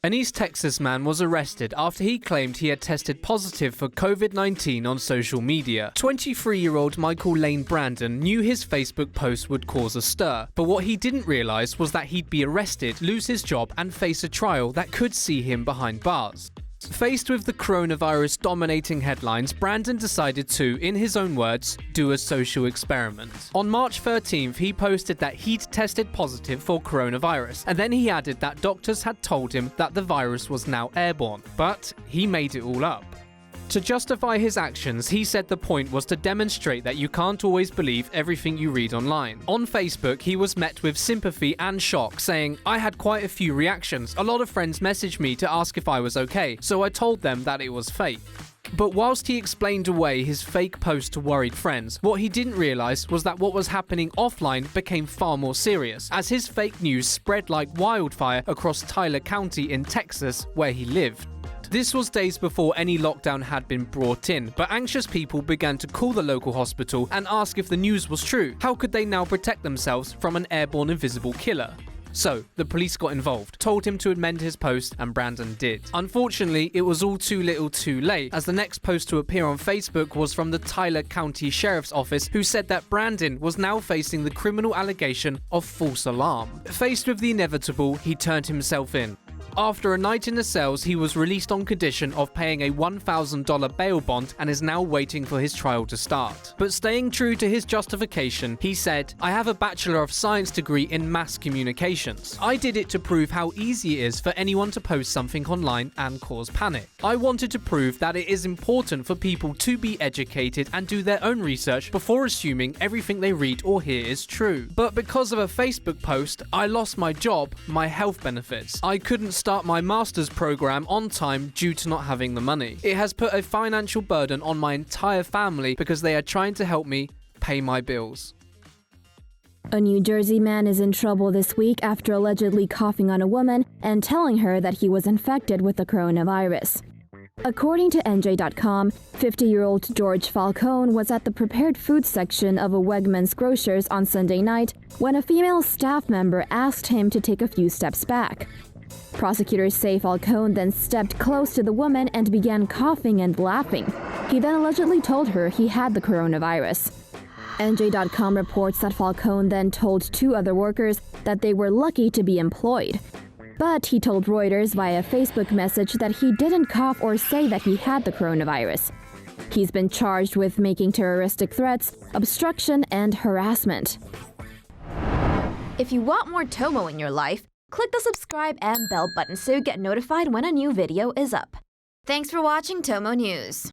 An East Texas man was arrested after he claimed he had tested positive for COVID-19 on social media. 23-year-old Michael Lane Brandon knew his Facebook post would cause a stir, but what he didn't realize was that he'd be arrested, lose his job, and face a trial that could see him behind bars. Faced with the coronavirus dominating headlines, Brandon decided to, in his own words, do a social experiment. On March 13th, he posted that he'd tested positive for coronavirus, and then he added that doctors had told him that the virus was now airborne. But he made it all up. To justify his actions, he said the point was to demonstrate that you can't always believe everything you read online. On Facebook, he was met with sympathy and shock, saying, "I had quite a few reactions. A lot of friends messaged me to ask if I was okay, so I told them that it was fake." But whilst he explained away his fake post to worried friends, what he didn't realize was that what was happening offline became far more serious, as his fake news spread like wildfire across Tyler County in Texas, where he lived. This was days before any lockdown had been brought in, but anxious people began to call the local hospital and ask if the news was true. How could they now protect themselves from an airborne invisible killer? So, the police got involved, told him to amend his post, and Brandon did. Unfortunately, it was all too little too late, as the next post to appear on Facebook was from the Tyler County Sheriff's Office, who said that Brandon was now facing the criminal allegation of false alarm. Faced with the inevitable, he turned himself in. After a night in the cells, he was released on condition of paying a $1,000 bail bond and is now waiting for his trial to start. But staying true to his justification, he said, "I have a Bachelor of Science degree in mass communications. I did it to prove how easy it is for anyone to post something online and cause panic. I wanted to prove that it is important for people to be educated and do their own research before assuming everything they read or hear is true. But because of a Facebook post, I lost my job, my health benefits. I couldn't start my master's program on time due to not having the money. It has put a financial burden on my entire family because they are trying to help me pay my bills." A New Jersey man is in trouble this week after allegedly coughing on a woman and telling her that he was infected with the coronavirus. According to NJ.com, 50-year-old George Falcone was at the prepared food section of a Wegmans Grocers on Sunday night when a female staff member asked him to take a few steps back. Prosecutors say Falcone then stepped close to the woman and began coughing and laughing. He then allegedly told her he had the coronavirus. NJ.com reports that Falcone then told two other workers that they were lucky to be employed. But he told Reuters via Facebook message that he didn't cough or say that he had the coronavirus. He's been charged with making terroristic threats, obstruction, and harassment. If you want more Tomo in your life, click the subscribe and bell button so you get notified when a new video is up. Thanks for watching Tomo News.